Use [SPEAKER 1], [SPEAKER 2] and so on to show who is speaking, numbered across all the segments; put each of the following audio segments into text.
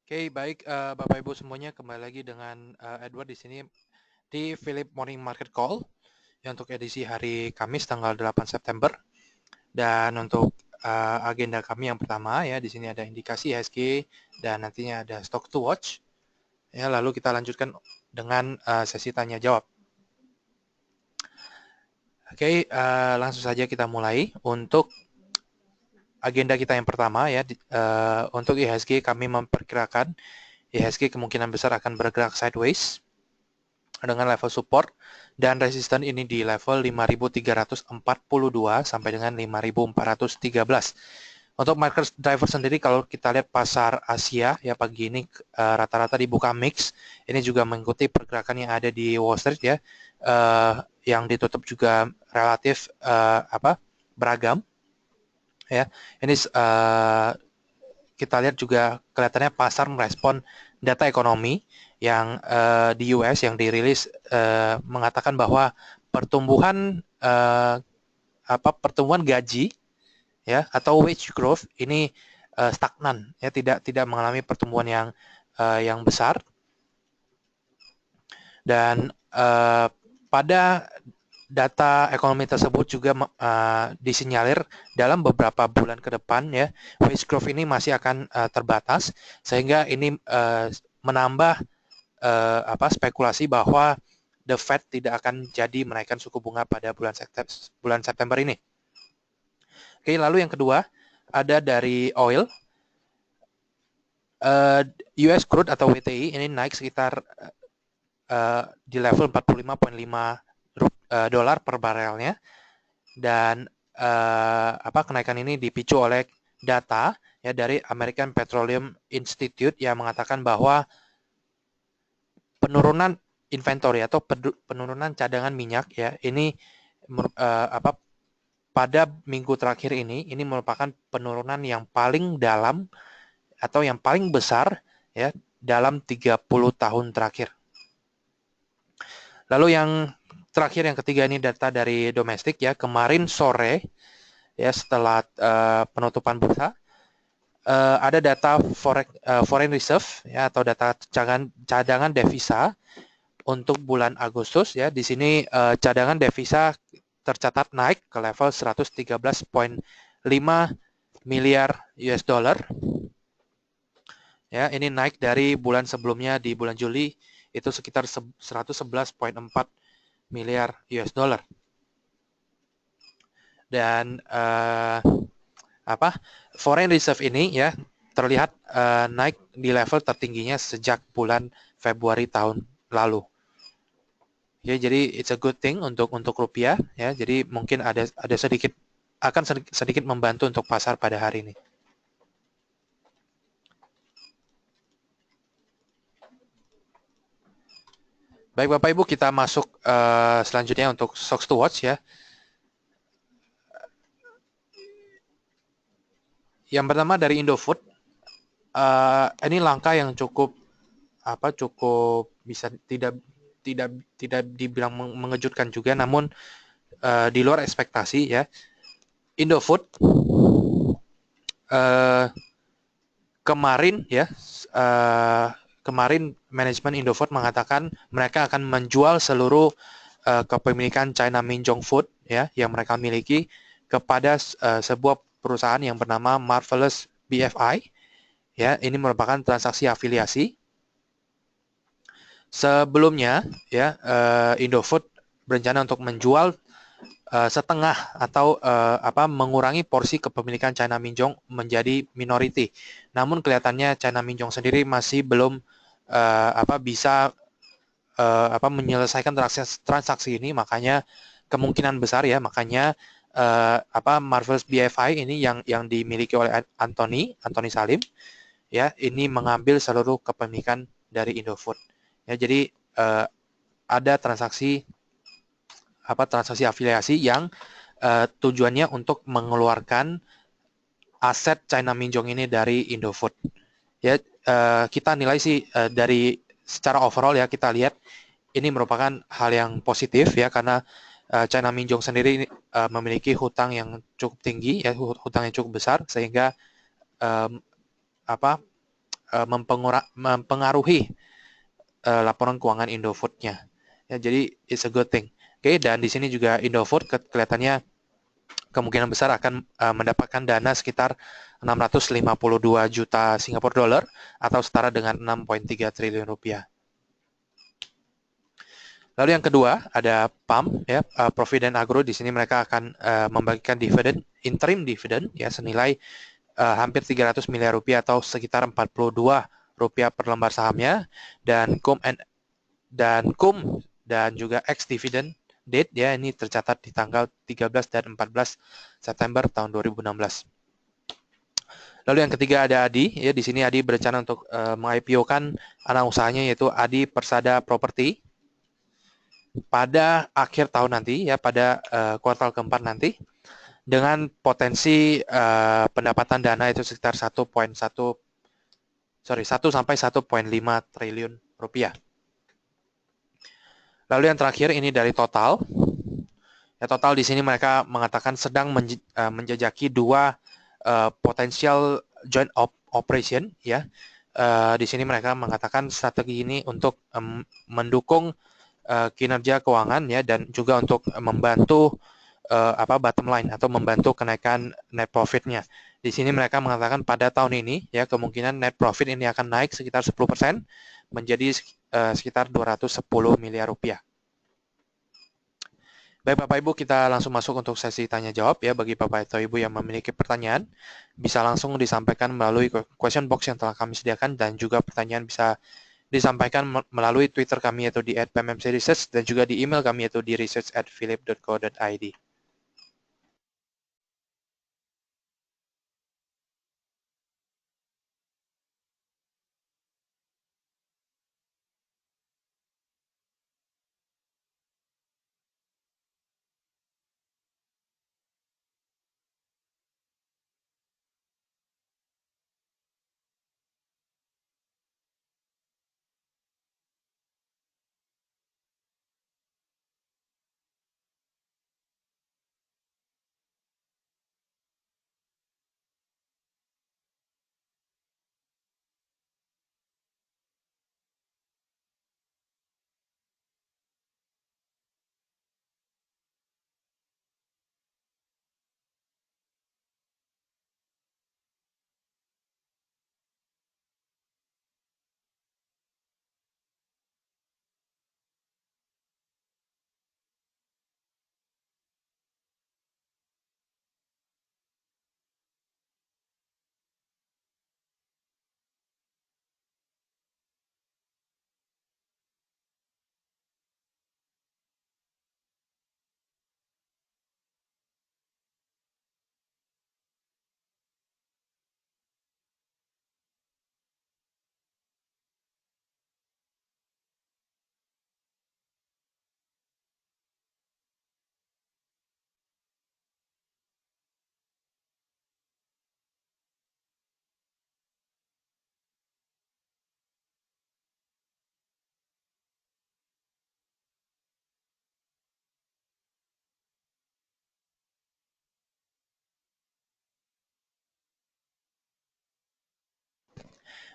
[SPEAKER 1] Oke, baik Bapak Ibu semuanya, kembali lagi dengan Edward di sini di Philip Morning Market Call ya, untuk edisi hari Kamis tanggal 8 September. Dan untuk agenda kami yang pertama ya, di sini ada indikasi IHSG dan nantinya ada stock to watch. Ya, lalu kita lanjutkan dengan sesi tanya jawab. Oke, langsung saja kita mulai untuk agenda kita yang pertama ya. Untuk IHSG kami memperkirakan IHSG kemungkinan besar akan bergerak sideways dengan level support dan resisten ini di level 5.342 sampai dengan 5.413. Untuk market driver sendiri, kalau kita lihat pasar Asia ya pagi ini rata-rata dibuka mix. Ini juga mengikuti pergerakan yang ada di Wall Street ya, yang ditutup juga relatif beragam ya. Ini kita lihat juga kelihatannya pasar merespon data ekonomi yang di US yang dirilis mengatakan bahwa pertumbuhan pertumbuhan gaji ya atau wage growth ini stagnan ya, tidak mengalami pertumbuhan yang besar. Dan pada data ekonomi tersebut juga disinyalir dalam beberapa bulan ke depan ya, wage growth ini masih akan terbatas, sehingga ini menambah spekulasi bahwa the Fed tidak akan jadi menaikkan suku bunga pada bulan September ini. Oke, lalu yang kedua ada dari oil. US crude atau WTI ini naik sekitar di level 45,5 dolar per barelnya, dan kenaikan ini dipicu oleh data ya dari American Petroleum Institute yang mengatakan bahwa penurunan inventory atau penurunan cadangan minyak ya ini pada minggu terakhir ini merupakan penurunan yang paling dalam atau yang paling besar ya dalam 30 tahun terakhir. Lalu yang terakhir, yang ketiga, ini data dari domestik ya. Kemarin sore ya, setelah penutupan bursa, ada data foreign reserve ya atau data cadangan devisa untuk bulan Agustus ya. Di sini cadangan devisa tercatat naik ke level 113,5 miliar US dollar. Ya, ini naik dari bulan sebelumnya di bulan Juli itu sekitar 111,4 miliar US dollar. Dan foreign reserve ini ya terlihat naik di level tertingginya sejak bulan Februari tahun lalu. Ya, jadi it's a good thing untuk rupiah ya. Jadi mungkin ada sedikit membantu untuk pasar pada hari ini. Baik Bapak Ibu, kita masuk selanjutnya untuk stocks to watch ya. Yang pertama dari Indofood. Ini langkah yang cukup bisa tidak dibilang mengejutkan juga, namun di luar ekspektasi ya. Indofood kemarin manajemen Indofood mengatakan mereka akan menjual seluruh kepemilikan China Minjong Food ya yang mereka miliki kepada sebuah perusahaan yang bernama Marvelous BFI ya. Ini merupakan transaksi afiliasi. Sebelumnya ya, Indofood berencana untuk menjual setengah atau mengurangi porsi kepemilikan China Minjong menjadi minority. Namun kelihatannya China Minjong sendiri masih belum bisa menyelesaikan transaksi ini, makanya kemungkinan besar ya, Marvelous BFI ini yang dimiliki oleh Anthony Salim ya, ini mengambil seluruh kepemilikan dari Indofood. Ya, jadi ada transaksi afiliasi yang tujuannya untuk mengeluarkan aset China Minjong ini dari Indofood. Ya, kita nilai sih dari secara overall ya, kita lihat ini merupakan hal yang positif ya, karena China Minjong sendiri memiliki hutang yang cukup tinggi ya, hutang yang cukup besar, sehingga mempengaruhi laporan keuangan Indofood-nya. Ya, jadi it's a good thing. Oke, dan di sini juga Indofood kelihatannya kemungkinan besar akan mendapatkan dana sekitar 652 juta Singapura dolar atau setara dengan 6,3 triliun rupiah. Lalu yang kedua ada PAM, ya, Provident Agro. Di sini mereka akan membagikan dividen, interim dividen, ya, senilai hampir 300 miliar rupiah atau sekitar 42 rupiah per lembar sahamnya, dan KUM dan juga ex dividend date, ya, ini tercatat di tanggal 13 dan 14 September tahun 2016. Lalu yang ketiga ada Adi, ya, di sini Adi berencana untuk meng-IPO-kan anak usahanya yaitu Adi Persada Property pada akhir tahun nanti, ya, pada kuartal keempat nanti, dengan potensi pendapatan dana itu sekitar 1 sampai 1,5 triliun rupiah. Lalu yang terakhir ini dari Total. Ya, Total di sini mereka mengatakan sedang menjajaki dua potensial joint operation, ya. Di sini mereka mengatakan strategi ini untuk mendukung kinerja keuangan, ya, dan juga untuk membantu bottom line atau membantu kenaikan net profit-nya. Di sini mereka mengatakan pada tahun ini, ya, kemungkinan net profit ini akan naik sekitar 10% menjadi sekitar 210 miliar rupiah. Baik Bapak Ibu, kita langsung masuk untuk sesi tanya jawab, ya. Bagi Bapak atau Ibu yang memiliki pertanyaan, bisa langsung disampaikan melalui question box yang telah kami sediakan, dan juga pertanyaan bisa disampaikan melalui Twitter kami yaitu di @pmmcresearch, dan juga di email kami yaitu di research@philip.co.id.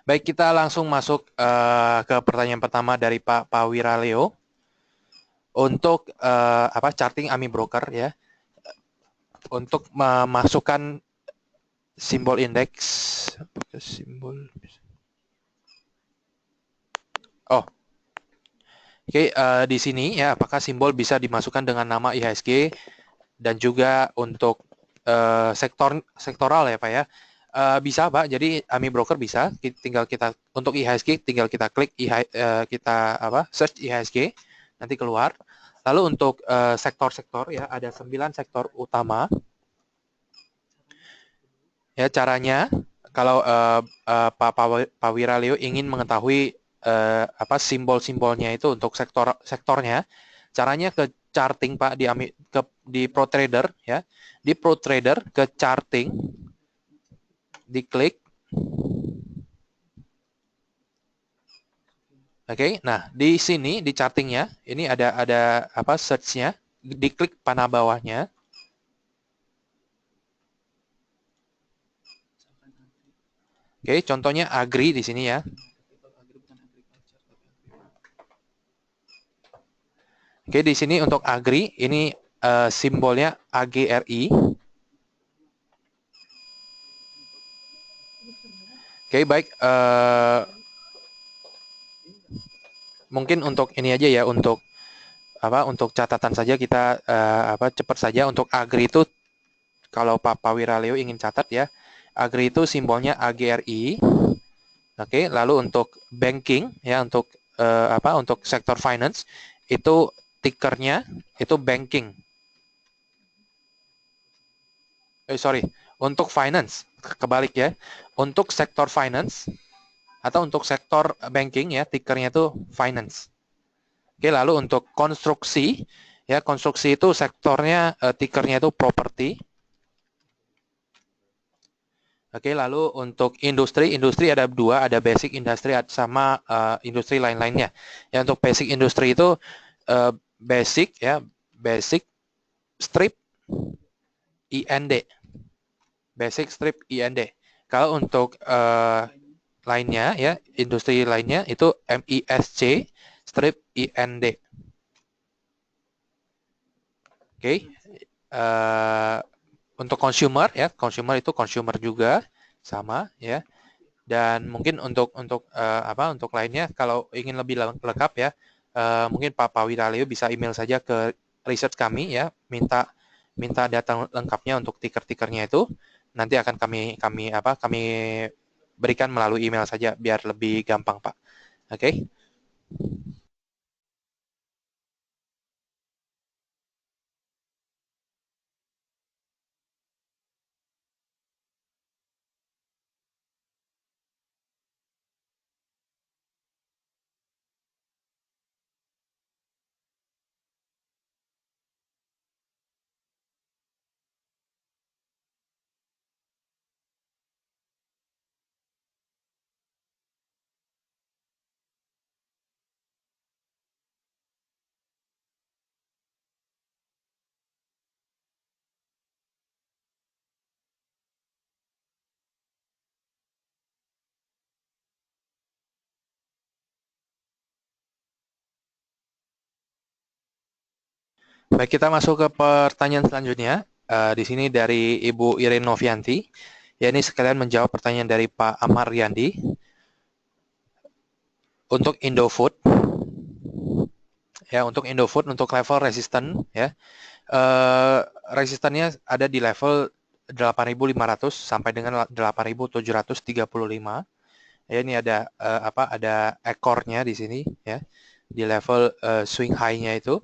[SPEAKER 1] Baik, kita langsung masuk ke pertanyaan pertama dari Pak Wiraleo untuk charting AMI Broker, ya, untuk memasukkan simbol indeks, di sini, ya, apakah simbol bisa dimasukkan dengan nama IHSG dan juga untuk sektoral, ya Pak, ya. Bisa Pak, jadi AMI Broker bisa, untuk IHSG tinggal kita klik search IHSG, nanti keluar. Lalu untuk sektor-sektor, ya, ada 9 sektor utama. Ya, caranya kalau Pak Wiraleo ingin mengetahui simbol-simbolnya itu untuk sektornya, caranya ke charting Pak di ProTrader, ya. Di ProTrader ke charting, diklik. Oke, nah di sini di chartingnya ini ada search-nya, diklik panah bawahnya. Oke, contohnya agri di sini ya. Oke, di sini untuk agri ini simbolnya AGRI. Oke, baik. Mungkin untuk ini aja ya, untuk untuk catatan saja kita cepat saja untuk agri itu, kalau Pak Wiraleo ingin catat ya, agri itu simbolnya AGRI. Oke, lalu untuk banking ya, untuk untuk sektor finance itu tickernya itu banking. Sorry, untuk finance kebalik ya. Untuk sektor finance atau untuk sektor banking ya, tickernya itu finance. Oke, lalu untuk konstruksi ya, konstruksi itu sektornya tickernya itu property. Oke, lalu untuk industri ada dua, ada basic industry sama industri lain-lainnya. Ya, untuk basic industry itu basic ya, basic strip IND. Basic strip IND. Kalau untuk lainnya ya, industri lainnya itu MISC strip IND. Oke. Untuk consumer ya, consumer itu consumer juga sama ya. Dan mungkin untuk untuk lainnya kalau ingin lebih lengkap ya, mungkin Pak Wiraleo bisa email saja ke research kami ya, minta data lengkapnya untuk tiker-tikernya itu, nanti akan kami berikan melalui email saja biar lebih gampang, Pak. Oke. Baik, kita masuk ke pertanyaan selanjutnya. Di sini dari Ibu Irene Novianti. Ya, ini sekalian menjawab pertanyaan dari Pak Amar Riyandi. Untuk Indofood, ya, untuk Indofood untuk level resisten ya, resistennya ada di level 8.500 sampai dengan 8.735. Ya, ini ada ada ekornya di sini ya, di level swing high-nya itu.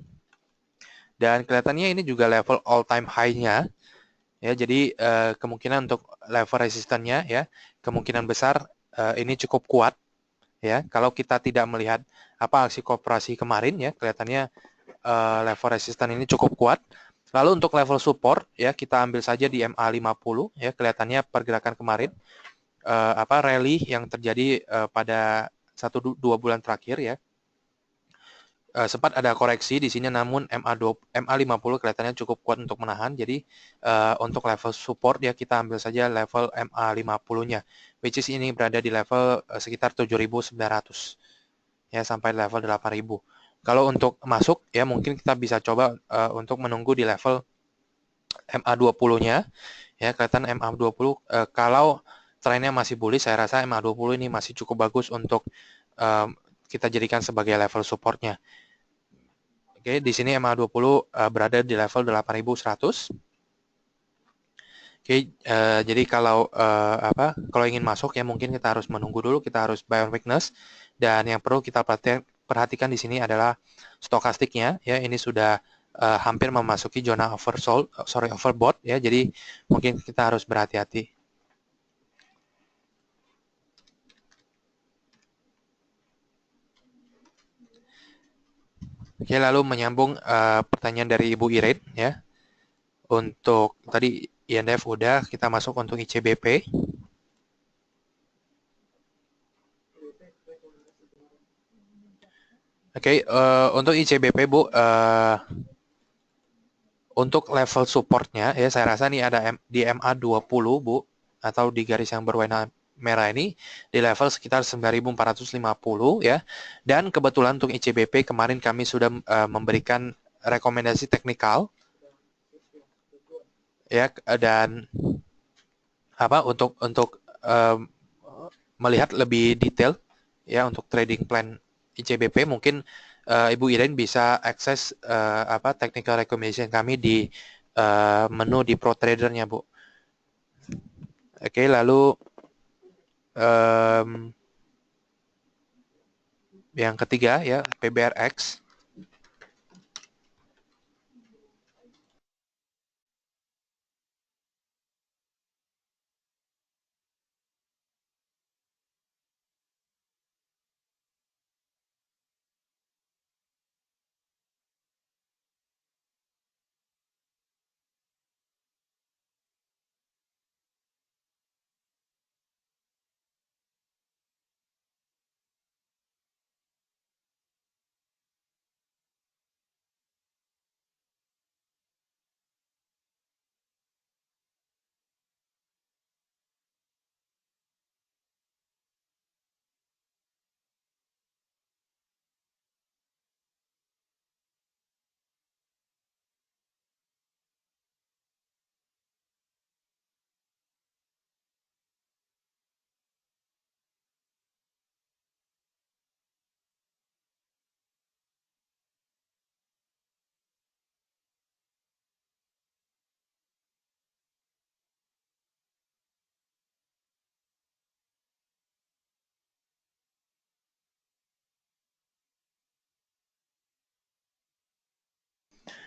[SPEAKER 1] Dan kelihatannya ini juga level all time high-nya ya. Jadi kemungkinan untuk level resistennya ya, kemungkinan besar ini cukup kuat ya. Kalau kita tidak melihat aksi koperasi kemarin ya, kelihatannya level resisten ini cukup kuat. Lalu untuk level support ya, kita ambil saja di MA50 ya, kelihatannya pergerakan kemarin rally yang terjadi pada 1-2 bulan terakhir ya, sempat ada koreksi di sini, namun MA50 kelihatannya cukup kuat untuk menahan. Jadi untuk level support ya, kita ambil saja level MA50-nya, which is ini berada di level sekitar 7.900 ya, sampai level 8.000. Kalau untuk masuk ya, mungkin kita bisa coba untuk menunggu di level MA20-nya ya. Kelihatan MA20 kalau trennya masih bullish, saya rasa MA20 ini masih cukup bagus untuk kita jadikan sebagai level supportnya. Oke, di sini MA20 berada di level 8.100. Oke, jadi kalau kalau ingin masuk ya, mungkin kita harus menunggu dulu, kita harus buy on weakness. Dan yang perlu kita perhatikan di sini adalah stokastiknya ya, ini sudah hampir memasuki zona overbought ya, jadi mungkin kita harus berhati-hati. Oke, lalu menyambung pertanyaan dari Ibu Irene ya. Untuk tadi INDF udah, kita masuk untuk ICBP. Oke, untuk ICBP Bu, untuk level supportnya ya, saya rasa ini ada di MA20 Bu, atau di garis yang berwarna merah ini di level sekitar 9.450 ya. Dan kebetulan untuk ICBP kemarin kami sudah memberikan rekomendasi teknikal ya, dan untuk melihat lebih detail ya untuk trading plan ICBP. Mungkin Ibu Irene bisa akses technical recommendation kami di menu di Pro Trader-nya, Bu. Oke, lalu yang ketiga ya, PBRX.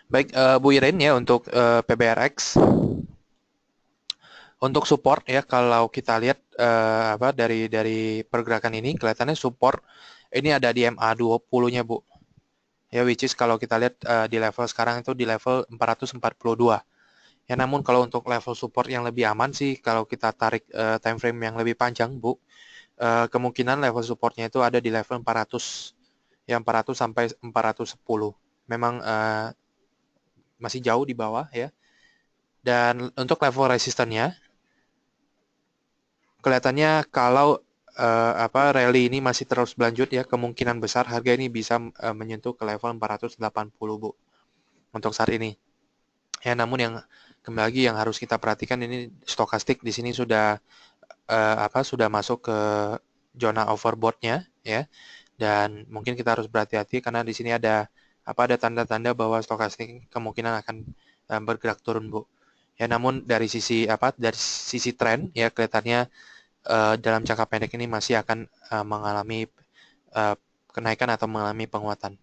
[SPEAKER 1] Baik, Bu Irene ya, untuk PBRX. Untuk support ya, kalau kita lihat dari pergerakan ini kelihatannya support ini ada di MA20-nya, Bu. Ya, which is kalau kita lihat di level sekarang itu di level 442. Ya, namun kalau untuk level support yang lebih aman sih, kalau kita tarik time frame yang lebih panjang, Bu, kemungkinan level supportnya itu ada di level 400, ya 400 sampai 410. Memang masih jauh di bawah ya. Dan untuk level resistannya, kelihatannya kalau rally ini masih terus berlanjut ya, kemungkinan besar harga ini bisa menyentuh ke level 480, Bu, untuk saat ini. Ya, namun yang kembali lagi yang harus kita perhatikan ini stokastik di sini sudah sudah masuk ke zona overbought-nya ya. Dan mungkin kita harus berhati-hati karena di sini ada tanda-tanda bahwa stokastik kemungkinan akan bergerak turun, Bu. Ya, namun dari sisi tren ya kelihatannya dalam jangka pendek ini masih akan mengalami kenaikan atau mengalami penguatan.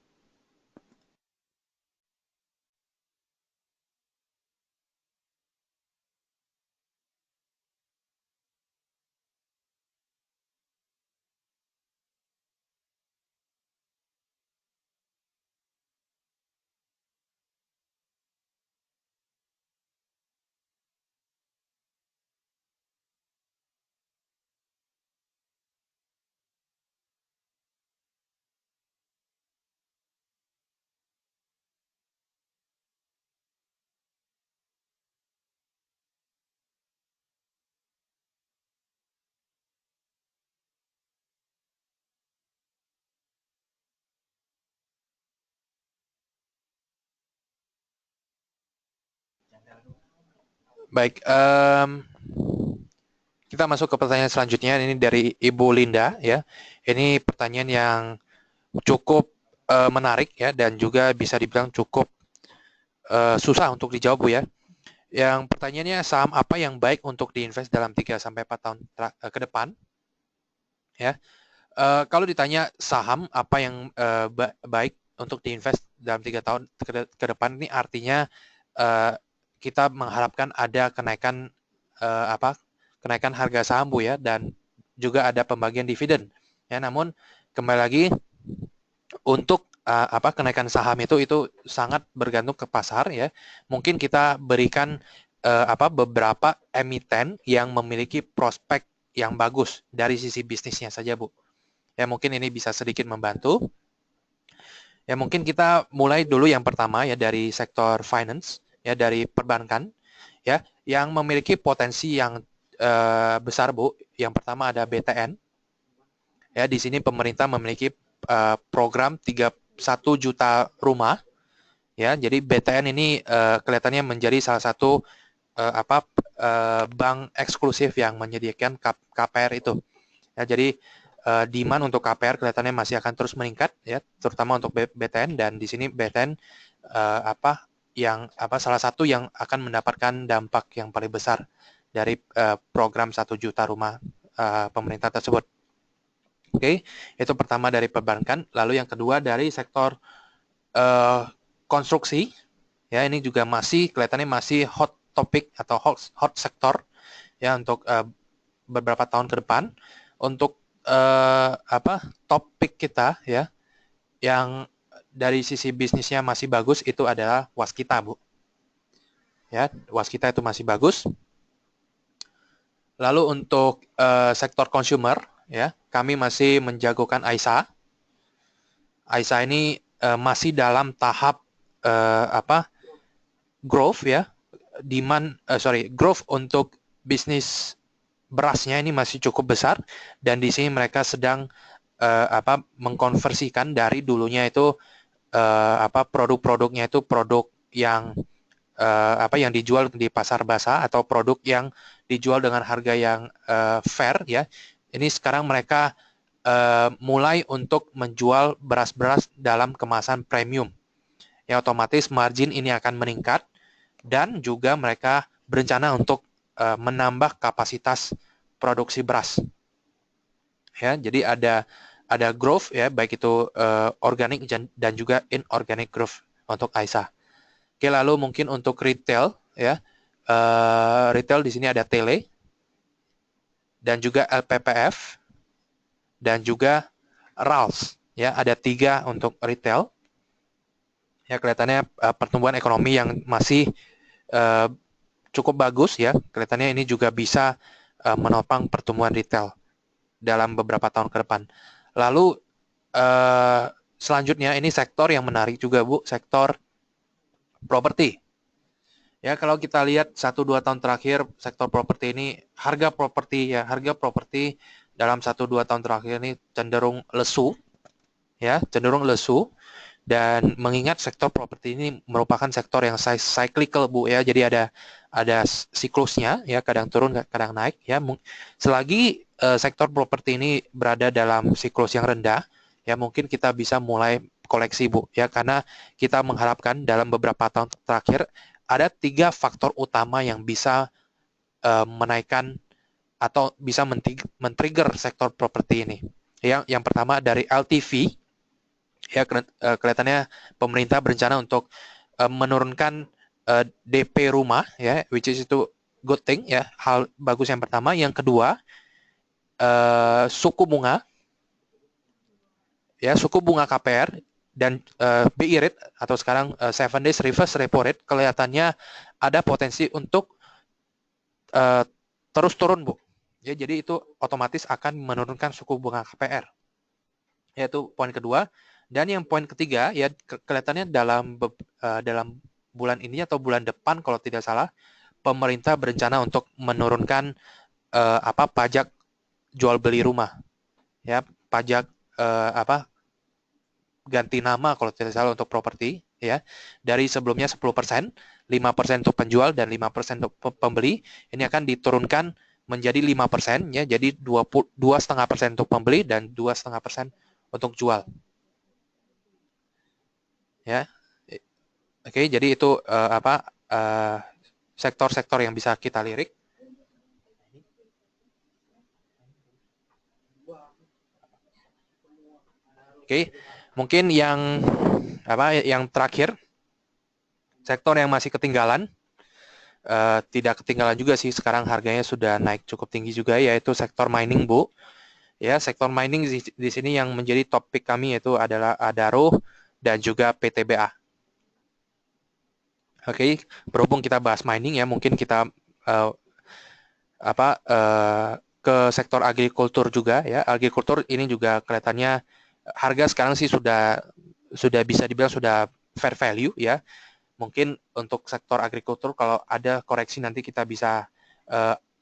[SPEAKER 1] Baik, kita masuk ke pertanyaan selanjutnya. Ini dari Ibu Linda ya. Ini pertanyaan yang cukup menarik ya, dan juga bisa dibilang cukup susah untuk dijawab, Bu ya. Yang pertanyaannya, saham apa yang baik untuk diinvest dalam 3 sampai 4 tahun ke depan? Ya. Kalau ditanya saham apa yang baik untuk diinvest dalam 3 tahun ke depan, ini artinya kita mengharapkan ada kenaikan kenaikan harga saham, Bu ya, dan juga ada pembagian dividen. Ya, namun kembali lagi untuk kenaikan saham itu sangat bergantung ke pasar ya. Mungkin kita berikan beberapa emiten yang memiliki prospek yang bagus dari sisi bisnisnya saja, Bu. Ya, mungkin ini bisa sedikit membantu. Ya, mungkin kita mulai dulu yang pertama ya dari sektor finance ya, dari perbankan ya, yang memiliki potensi yang besar, Bu. Yang pertama ada BTN. Ya, di sini pemerintah memiliki program 1 juta rumah. Ya, jadi BTN ini kelihatannya menjadi salah satu bank eksklusif yang menyediakan KPR itu. Ya, jadi demand untuk KPR kelihatannya masih akan terus meningkat, ya, terutama untuk BTN, dan di sini BTN salah satu yang akan mendapatkan dampak yang paling besar dari program 1 juta rumah pemerintah tersebut. Oke, itu pertama dari perbankan. Lalu yang kedua dari sektor konstruksi, ya, ini juga masih kelihatannya masih hot topic atau hot sektor, ya, untuk beberapa tahun ke depan. Untuk topik kita, ya, yang dari sisi bisnisnya masih bagus itu adalah waskita, Bu. Ya, waskita itu masih bagus. Lalu untuk sektor consumer, ya, kami masih menjagokan AISA. AISA ini masih dalam tahap growth, ya, growth untuk bisnis berasnya ini masih cukup besar, dan di sini mereka sedang mengkonversikan dari dulunya itu produk-produknya itu produk yang yang dijual di pasar basah atau produk yang dijual dengan harga yang fair, ya. Ini sekarang mereka mulai untuk menjual beras-beras dalam kemasan premium. Ya, otomatis margin ini akan meningkat, dan juga mereka berencana untuk menambah kapasitas produksi beras. Ya, jadi ada growth, ya, baik itu organic dan juga inorganic growth untuk AISA. Oke, lalu mungkin untuk retail, ya, retail di sini ada Tele dan juga LPPF dan juga RALS, ya, ada 3 untuk retail. Ya, kelihatannya pertumbuhan ekonomi yang masih cukup bagus, ya. Kelihatannya ini juga bisa menopang pertumbuhan retail dalam beberapa tahun ke depan. Lalu selanjutnya ini sektor yang menarik juga, Bu, sektor properti. Ya, kalau kita lihat 1-2 tahun terakhir sektor properti ini, harga properti dalam 1-2 tahun terakhir ini cenderung lesu, ya, cenderung lesu. Dan mengingat sektor properti ini merupakan sektor yang cyclical, Bu, ya. Jadi ada siklusnya, ya, kadang turun, kadang naik, ya. Selagi sektor properti ini berada dalam siklus yang rendah, ya, mungkin kita bisa mulai koleksi, Bu, ya, karena kita mengharapkan dalam beberapa tahun terakhir ada 3 faktor utama yang bisa menaikkan atau bisa men-trigger sektor properti ini. Yang pertama dari LTV. Ya, kelihatannya pemerintah berencana untuk menurunkan DP rumah, ya, which is itu good thing, ya, hal bagus yang pertama. Yang kedua, suku bunga, ya, suku bunga KPR dan BI rate atau sekarang 7 days reverse repo rate kelihatannya ada potensi untuk terus turun, Bu. Ya, jadi itu otomatis akan menurunkan suku bunga KPR. Yaitu poin kedua. Dan yang poin ketiga, ya, kelihatannya dalam bulan ini atau bulan depan kalau tidak salah, pemerintah berencana untuk menurunkan pajak jual beli rumah, ya, pajak ganti nama kalau tidak salah untuk properti, ya, dari sebelumnya 10%, 5% untuk penjual dan 5% untuk pembeli, ini akan diturunkan menjadi 5%, ya, jadi 2,5% untuk pembeli dan 2,5% untuk jual. Ya, oke, jadi itu sektor-sektor yang bisa kita lirik. Oke, mungkin yang terakhir, sektor yang masih ketinggalan, tidak ketinggalan juga sih, sekarang harganya sudah naik cukup tinggi juga, yaitu sektor mining, Bu. Ya, sektor mining di sini yang menjadi topik kami yaitu adalah Adaro dan juga PTBA. Oke, berhubung kita bahas mining, ya, mungkin kita ke sektor agrikultur juga, ya. Agrikultur ini juga kelihatannya harga sekarang sih sudah bisa dibilang sudah fair value, ya. Mungkin untuk sektor agrikultur kalau ada koreksi nanti kita bisa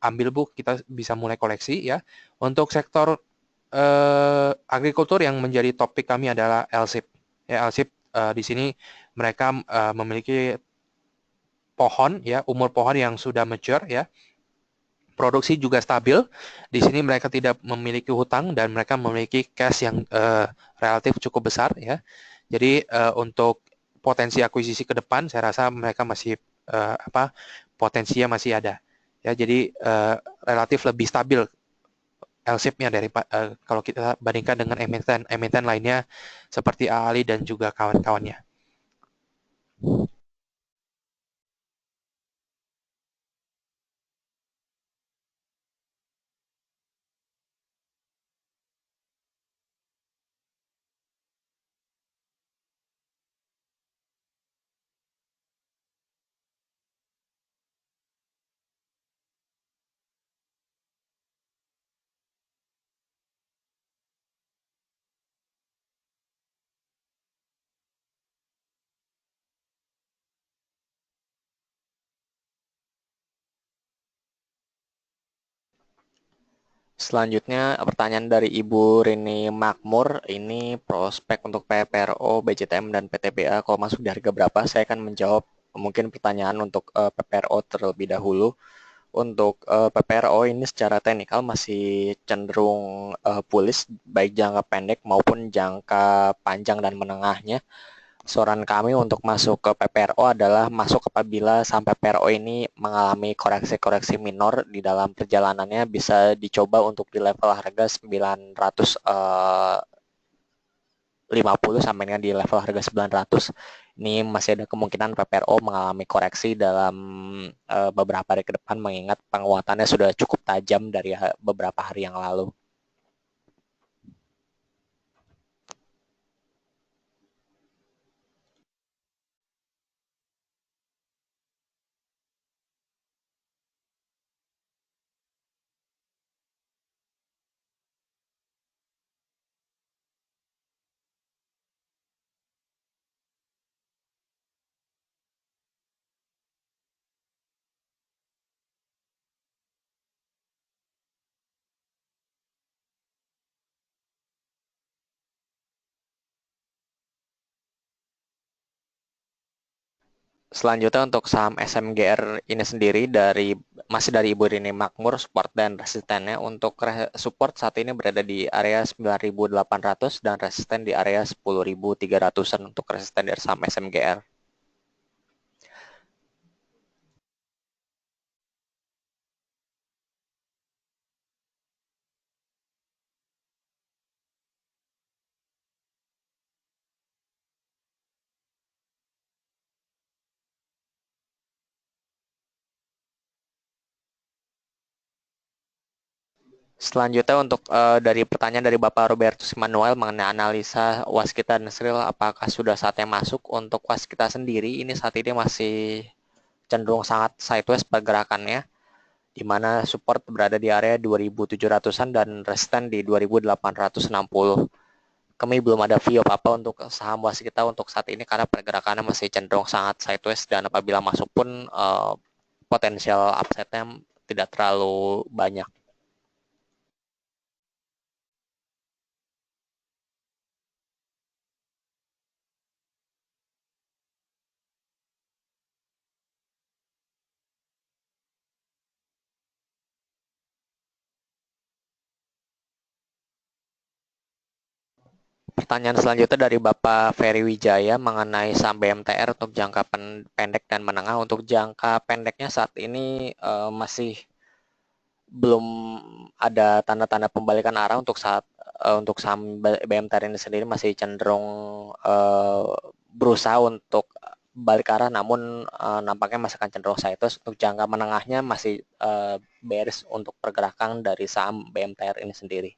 [SPEAKER 1] ambil Bu, kita bisa mulai koleksi ya. Untuk sektor agrikultur yang menjadi topik kami adalah LSIP. Ya, LSIP di sini mereka memiliki pohon ya, umur pohon yang sudah mature ya. Produksi juga stabil. Di sini mereka tidak memiliki hutang dan mereka memiliki cash yang relatif cukup besar ya. Jadi untuk potensi akuisisi ke depan, saya rasa mereka masih potensinya masih ada. Ya, jadi relatif lebih stabil LSIP-nya dari kalau kita bandingkan dengan emiten lainnya seperti Ali dan juga kawan-kawannya.
[SPEAKER 2] Selanjutnya pertanyaan dari Ibu Rini Makmur, ini prospek untuk PPRO, BCTM, dan PTBA kalau masuk di harga berapa? Saya akan menjawab mungkin pertanyaan untuk PPRO terlebih dahulu. Untuk PPRO ini secara teknikal masih cenderung bullish baik jangka pendek maupun jangka panjang dan menengahnya. Saran kami untuk masuk ke PPRO adalah masuk apabila sampai PPRO ini mengalami koreksi-koreksi minor di dalam perjalanannya, bisa dicoba untuk di level harga 950 sampai dengan di level harga 900. Ini masih ada kemungkinan PPRO mengalami koreksi dalam beberapa hari ke depan mengingat penguatannya sudah cukup tajam dari beberapa hari yang lalu. Selanjutnya untuk saham SMGR ini sendiri masih dari Ibu Rini Makmur, support dan resistennya. Untuk support saat ini berada di area 9.800 dan resisten di area 10.300-an untuk resisten dari saham SMGR. Selanjutnya untuk dari pertanyaan dari Bapak Robertus Manuel mengenai analisa Waskita Nesril, apakah sudah saatnya masuk? Untuk Waskita sendiri ini saat ini masih cenderung sangat sideways pergerakannya, di mana support berada di area 2.700-an dan resisten di 2.860. Kami belum ada view apa-apa untuk saham Waskita untuk saat ini karena pergerakannya masih cenderung sangat sideways, dan apabila masuk pun potensial upside-nya tidak terlalu banyak. Pertanyaan selanjutnya dari Bapak Ferry Wijaya mengenai saham BMTR untuk jangka pendek dan menengah. Untuk jangka pendeknya saat ini masih belum ada tanda-tanda pembalikan arah untuk saham BMTR ini sendiri, masih cenderung berusaha untuk balik arah, namun nampaknya masih akan cenderung sideways. Untuk jangka menengahnya masih bearish untuk pergerakan dari saham BMTR ini sendiri.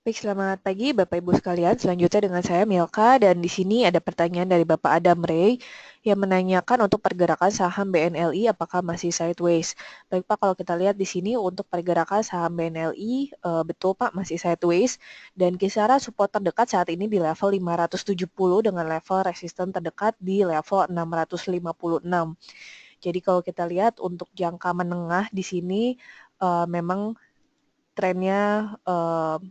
[SPEAKER 3] Baik, selamat pagi Bapak Ibu sekalian. Selanjutnya dengan saya Milka dan di sini ada pertanyaan dari Bapak Adam Ray yang menanyakan untuk pergerakan saham BNLI apakah masih sideways. Baik Pak, kalau kita lihat di sini untuk pergerakan saham BNLI betul Pak masih sideways dan kisaran support terdekat saat ini di level 570 dengan level resisten terdekat di level 656. Jadi kalau kita lihat untuk jangka menengah di sini memang trennya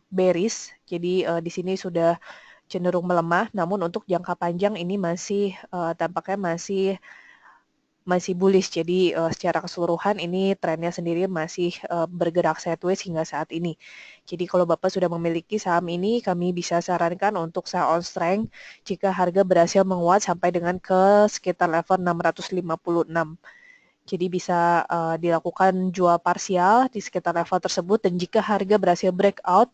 [SPEAKER 3] bearish, jadi di sini sudah cenderung melemah. Namun untuk jangka panjang ini masih tampaknya masih bullish. Jadi secara keseluruhan ini trennya sendiri masih bergerak sideways hingga saat ini. Jadi kalau Bapak sudah memiliki saham ini, kami bisa sarankan untuk sell on strength jika harga berhasil menguat sampai dengan ke sekitar level 656. Jadi bisa dilakukan jual parsial di sekitar level tersebut dan jika harga berhasil breakout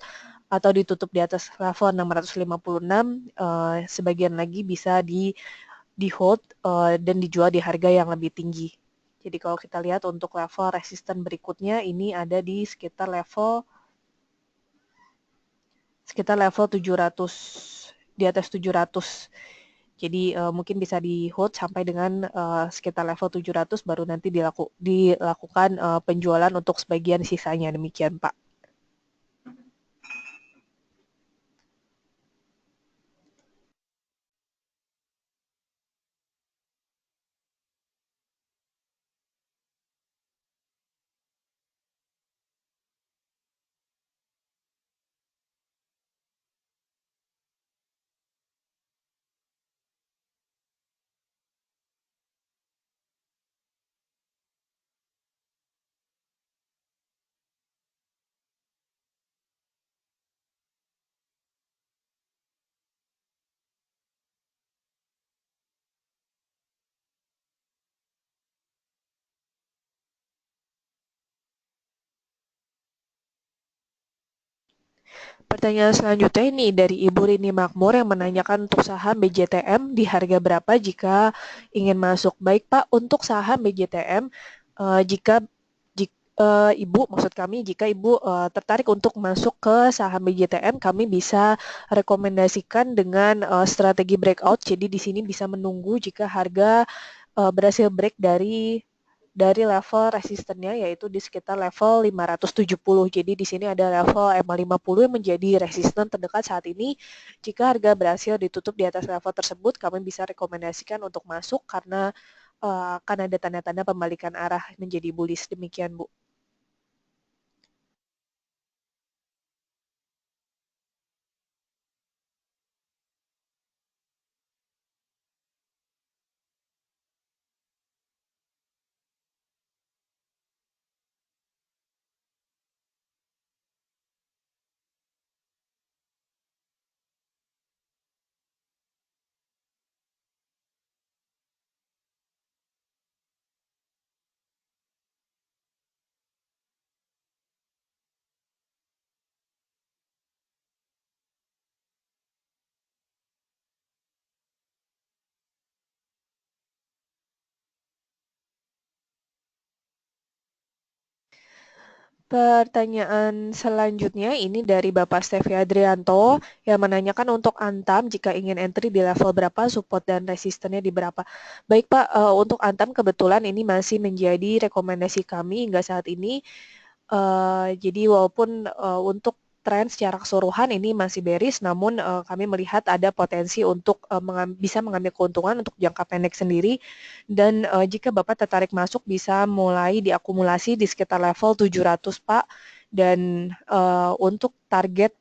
[SPEAKER 3] atau ditutup di atas level 656, sebagian lagi bisa di hold dan dijual di harga yang lebih tinggi. Jadi kalau kita lihat untuk level resisten berikutnya ini ada di sekitar level 700, di atas 700. Jadi mungkin bisa di hold sampai dengan sekitar level 700 baru nanti dilakukan penjualan untuk sebagian sisanya. Demikian Pak. Pertanyaan selanjutnya ini dari Ibu Rini Makmur yang menanyakan untuk saham BJTM di harga berapa jika ingin masuk. Baik Pak, untuk saham BJTM Ibu, maksud kami jika Ibu tertarik untuk masuk ke saham BJTM, kami bisa rekomendasikan dengan strategi breakout. Jadi di sini bisa menunggu jika harga berhasil break dari level resistennya yaitu di sekitar level 570. Jadi di sini ada level EMA 50 yang menjadi resisten terdekat saat ini. Jika harga berhasil ditutup di atas level tersebut, kami bisa rekomendasikan untuk masuk karena akan ada tanda-tanda pembalikan arah menjadi bullish. Demikian Bu. Pertanyaan selanjutnya ini dari Bapak Stevi Adrianto yang menanyakan untuk Antam jika ingin entry di level berapa, support dan resistennya di berapa. Baik Pak, untuk Antam kebetulan ini masih menjadi rekomendasi kami hingga saat ini. Jadi walaupun untuk tren secara keseluruhan ini masih bearish, namun kami melihat ada potensi untuk bisa mengambil keuntungan untuk jangka pendek sendiri. Dan jika Bapak tertarik masuk bisa mulai diakumulasi di sekitar level 700 Pak. Dan untuk target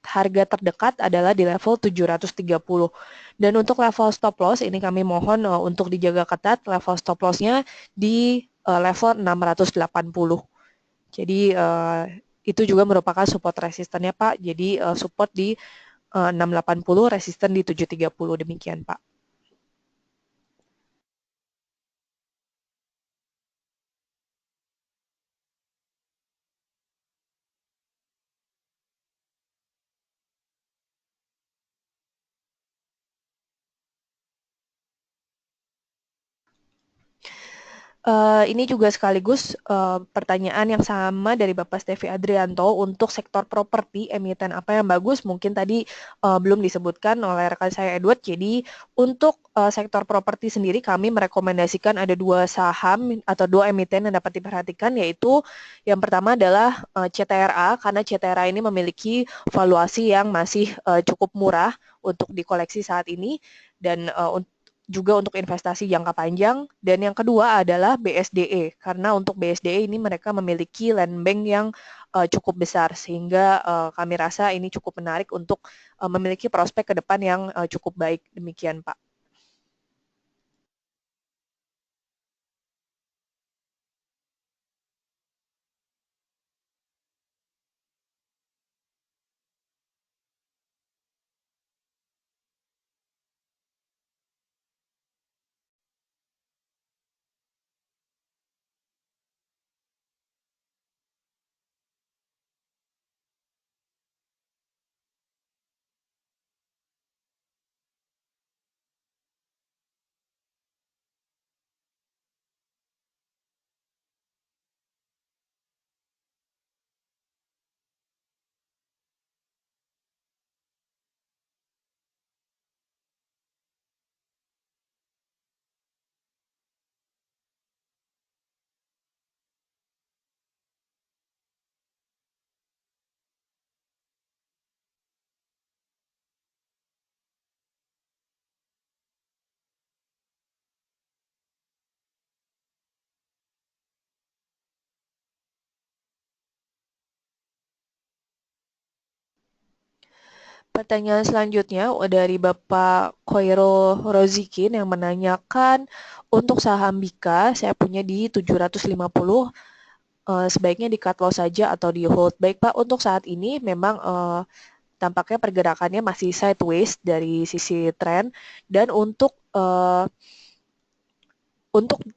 [SPEAKER 3] harga terdekat adalah di level 730. Dan untuk level stop loss ini kami mohon untuk dijaga ketat, level stop loss-nya di level 680. Jadi itu juga merupakan support resistennya Pak. Jadi support di 680, resisten di 730. Demikian Pak. Ini juga sekaligus pertanyaan yang sama dari Bapak Stevi Adrianto untuk sektor properti, emiten apa yang bagus? Mungkin tadi belum disebutkan oleh rekan saya Edward. Jadi untuk sektor properti sendiri kami merekomendasikan ada 2 saham atau 2 emiten yang dapat diperhatikan, yaitu yang pertama adalah CTRA, karena CTRA ini memiliki valuasi yang masih cukup murah untuk dikoleksi saat ini, dan juga untuk investasi jangka panjang. Dan yang kedua adalah BSDE, karena untuk BSDE ini mereka memiliki land bank yang cukup besar, sehingga kami rasa ini cukup menarik untuk memiliki prospek ke depan yang cukup baik. Demikian, Pak. Pertanyaan selanjutnya dari Bapak Khoirul Rozikin yang menanyakan untuk saham Bika saya punya di 750, sebaiknya di cut loss saja atau di hold. Baik Pak, untuk saat ini memang tampaknya pergerakannya masih sideways dari sisi tren, dan untuk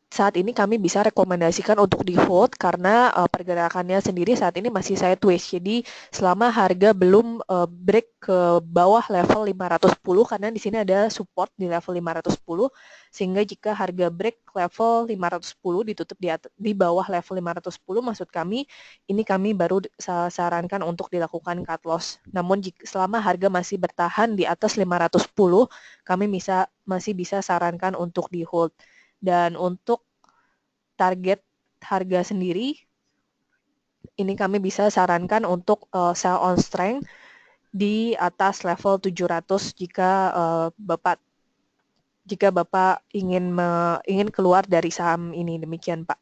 [SPEAKER 3] saat ini kami bisa rekomendasikan untuk di hold karena pergerakannya sendiri saat ini masih sideways. Jadi selama harga belum break ke bawah level 510, karena di sini ada support di level 510, sehingga jika harga break level 510 ditutup di bawah level 510, maksud kami ini kami baru sarankan untuk dilakukan cut loss. Namun selama harga masih bertahan di atas 510, kami masih bisa sarankan untuk di hold. Dan untuk target harga sendiri, ini kami bisa sarankan untuk sell on strength di atas level 700 jika Bapak ingin keluar dari saham ini. Demikian, Pak.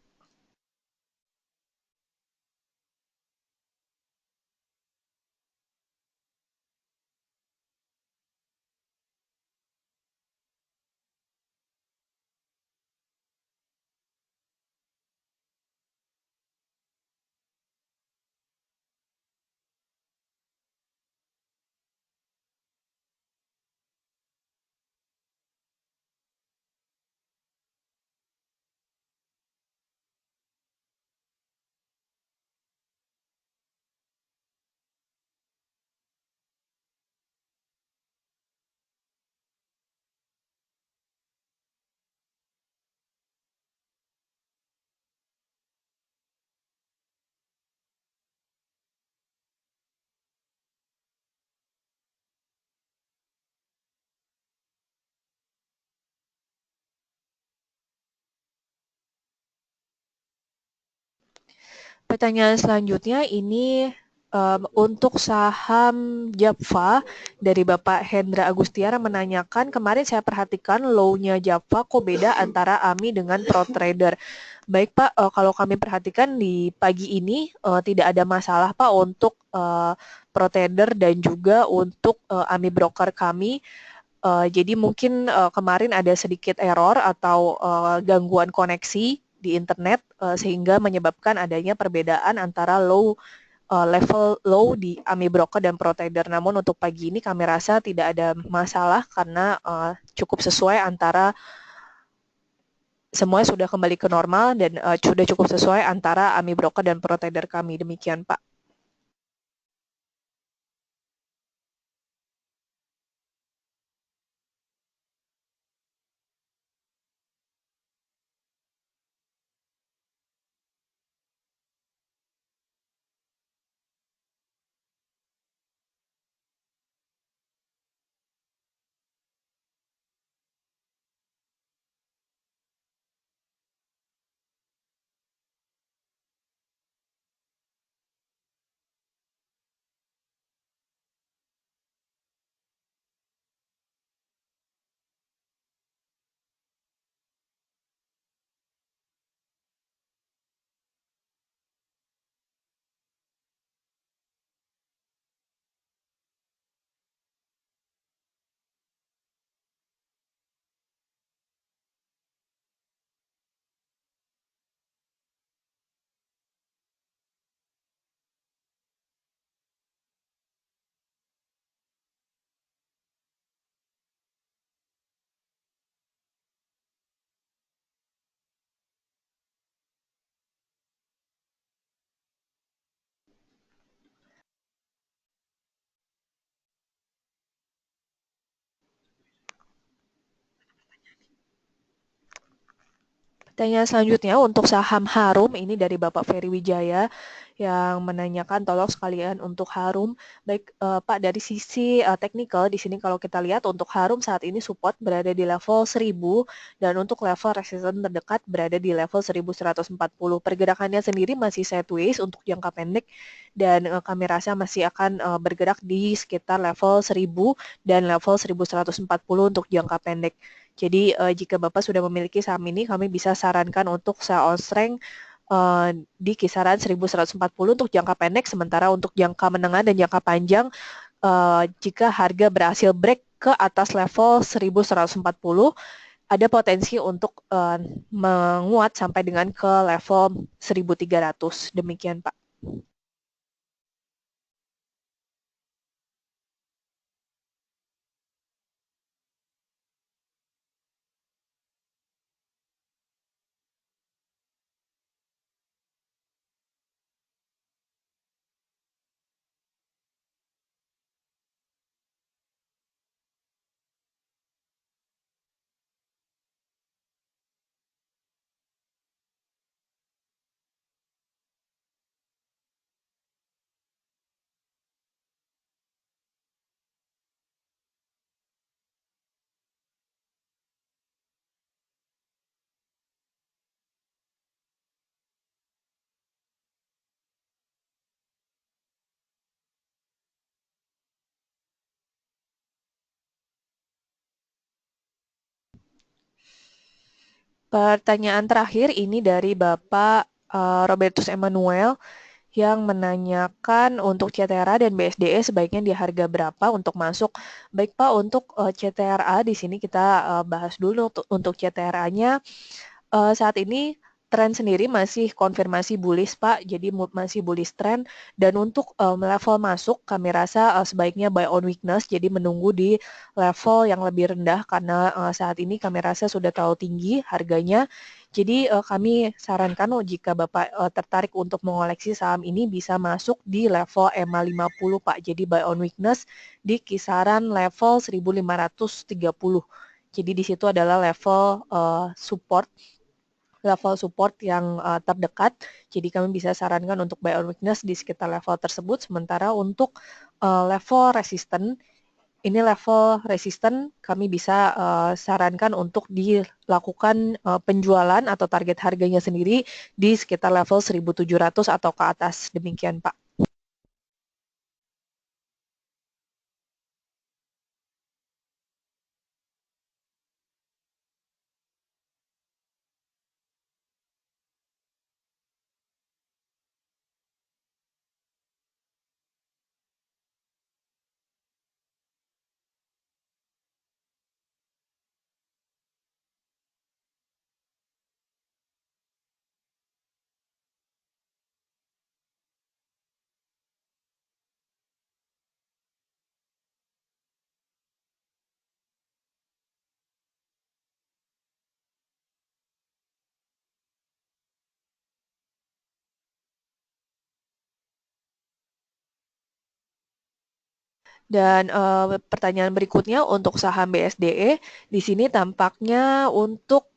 [SPEAKER 3] Pertanyaan selanjutnya ini untuk saham Japfa dari Bapak Hendra Agustiara menanyakan, kemarin saya perhatikan low-nya Japfa kok beda antara AMI dengan ProTrader. Baik Pak, kalau kami perhatikan di pagi ini tidak ada masalah Pak untuk ProTrader dan juga untuk AMI broker kami. Jadi mungkin kemarin ada sedikit error atau gangguan koneksi di internet sehingga menyebabkan adanya perbedaan antara level low di AMI Broker dan ProTrader. Namun untuk pagi ini kami rasa tidak ada masalah karena cukup sesuai antara semuanya sudah kembali ke normal dan sudah cukup sesuai antara AMI Broker dan ProTrader kami. Demikian Pak. Pertanyaan selanjutnya untuk saham Harum, ini dari Bapak Ferry Wijaya yang menanyakan tolong sekalian untuk Harum. Baik Pak, dari sisi teknikal di sini kalau kita lihat untuk Harum saat ini support berada di level 1000 dan untuk level resistance terdekat berada di level 1140. Pergerakannya sendiri masih sideways untuk jangka pendek dan kami rasa masih akan bergerak di sekitar level 1000 dan level 1140 untuk jangka pendek. Jadi jika Bapak sudah memiliki saham ini, kami bisa sarankan untuk sell on strength di kisaran 1140 untuk jangka pendek, sementara untuk jangka menengah dan jangka panjang, jika harga berhasil break ke atas level 1140, ada potensi untuk menguat sampai dengan ke level 1300. Demikian, Pak. Pertanyaan terakhir ini dari Bapak Robertus Emmanuel yang menanyakan untuk CTRA dan BSDE sebaiknya di harga berapa untuk masuk. Baik Pak, untuk CTRA di sini kita bahas dulu untuk CTRA-nya. Saat ini tren sendiri masih konfirmasi bullish Pak, jadi masih bullish trend. Dan untuk level masuk, kami rasa sebaiknya buy on weakness, jadi menunggu di level yang lebih rendah karena saat ini kami rasa sudah terlalu tinggi harganya. Jadi kami sarankan jika Bapak tertarik untuk mengoleksi saham ini bisa masuk di level EMA 50 Pak. Jadi buy on weakness di kisaran level 1530. Jadi di situ adalah level support yang terdekat. Jadi kami bisa sarankan untuk buy on weakness di sekitar level tersebut. Sementara untuk level resisten, ini level resisten kami bisa sarankan untuk dilakukan penjualan atau target harganya sendiri di sekitar level 1700 atau ke atas. Demikian Pak. Dan pertanyaan berikutnya untuk saham BSDE, di sini tampaknya untuk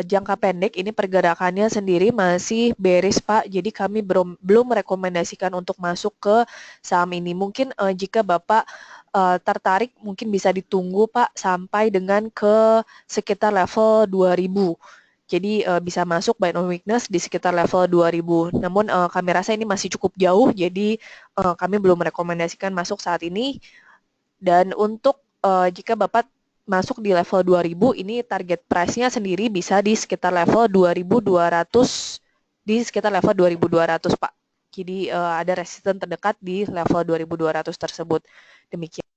[SPEAKER 3] jangka pendek ini pergerakannya sendiri masih bearish Pak. Jadi kami belum merekomendasikan untuk masuk ke saham ini. Mungkin jika Bapak tertarik mungkin bisa ditunggu Pak sampai dengan ke sekitar level 2000. Jadi bisa masuk buy on weakness di sekitar level 2000. Namun kami rasa ini masih cukup jauh, jadi kami belum merekomendasikan masuk saat ini. Dan untuk jika Bapak masuk di level 2000, ini target price-nya sendiri bisa di sekitar level 2200, di sekitar level 2200 Pak. Jadi ada resisten terdekat di level 2200 tersebut. Demikian.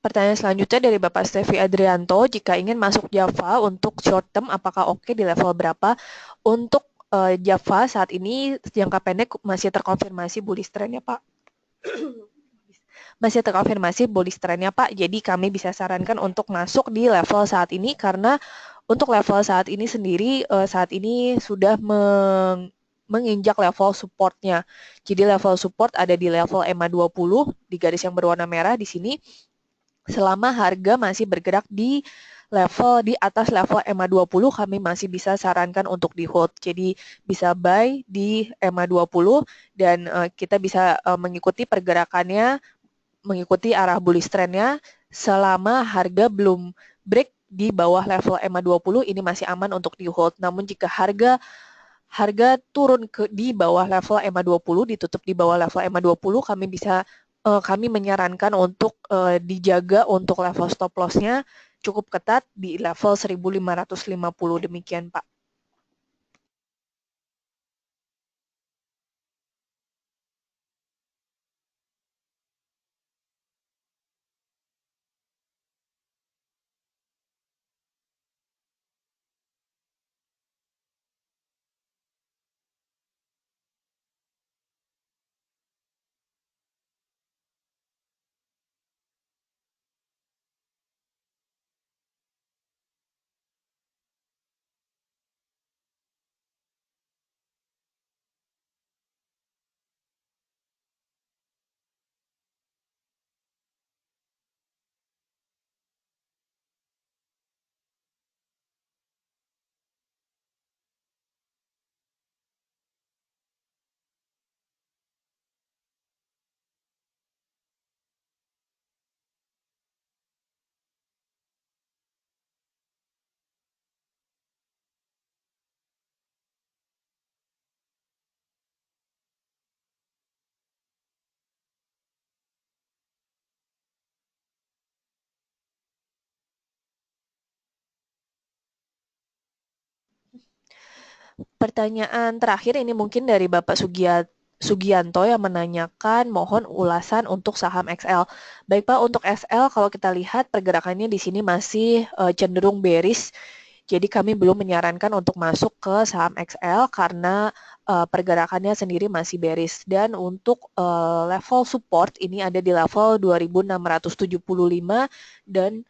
[SPEAKER 3] Pertanyaan selanjutnya dari Bapak Stevi Adrianto, jika ingin masuk Java untuk short term, apakah oke di level berapa? Untuk Java saat ini jangka pendek masih terkonfirmasi bullish trend ya Pak. Masih terkonfirmasi bullish trend-nya Pak. Jadi kami bisa sarankan untuk masuk di level saat ini karena untuk level saat ini sendiri saat ini sudah menginjak level supportnya. Jadi level support ada di level EMA 20 di garis yang berwarna merah di sini. Selama harga masih bergerak di atas level EMA 20 kami masih bisa sarankan untuk di hold. Jadi bisa buy di EMA 20 dan kita bisa mengikuti pergerakannya, mengikuti arah bullish trend-nya selama harga belum break di bawah level EMA 20 ini masih aman untuk di hold. Namun jika harga turun di bawah level EMA 20, ditutup di bawah level EMA 20, kami menyarankan untuk dijaga untuk level stop loss-nya cukup ketat di level 1550 demikian Pak. Pertanyaan terakhir ini mungkin dari Bapak Sugianto yang menanyakan mohon ulasan untuk saham XL. Baik Pak, untuk XL kalau kita lihat pergerakannya di sini masih cenderung bearish. Jadi kami belum menyarankan untuk masuk ke saham XL karena pergerakannya sendiri masih bearish. Dan untuk level support ini ada di level 2675 dan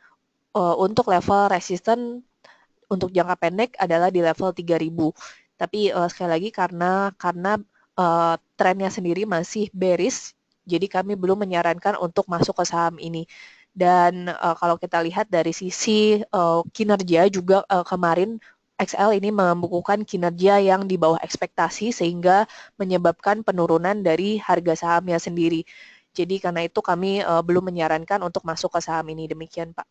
[SPEAKER 3] untuk level resisten untuk jangka pendek adalah di level 3000. Tapi sekali lagi karena trennya sendiri masih bearish, jadi kami belum menyarankan untuk masuk ke saham ini. Dan kalau kita lihat dari sisi kinerja juga kemarin XL ini membukukan kinerja yang di bawah ekspektasi sehingga menyebabkan penurunan dari harga sahamnya sendiri. Jadi karena itu kami belum menyarankan untuk masuk ke saham ini. Demikian Pak.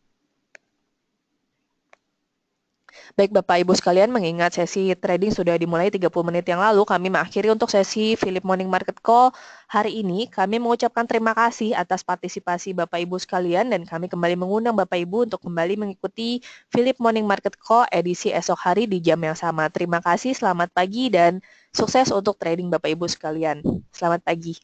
[SPEAKER 3] Baik Bapak Ibu sekalian, mengingat sesi trading sudah dimulai 30 menit yang lalu, kami mengakhiri untuk sesi Philip Morning Market Call hari ini. Kami mengucapkan terima kasih atas partisipasi Bapak Ibu sekalian dan kami kembali mengundang Bapak Ibu untuk kembali mengikuti Philip Morning Market Call edisi esok hari di jam yang sama. Terima kasih, selamat pagi dan sukses untuk trading Bapak Ibu sekalian. Selamat pagi.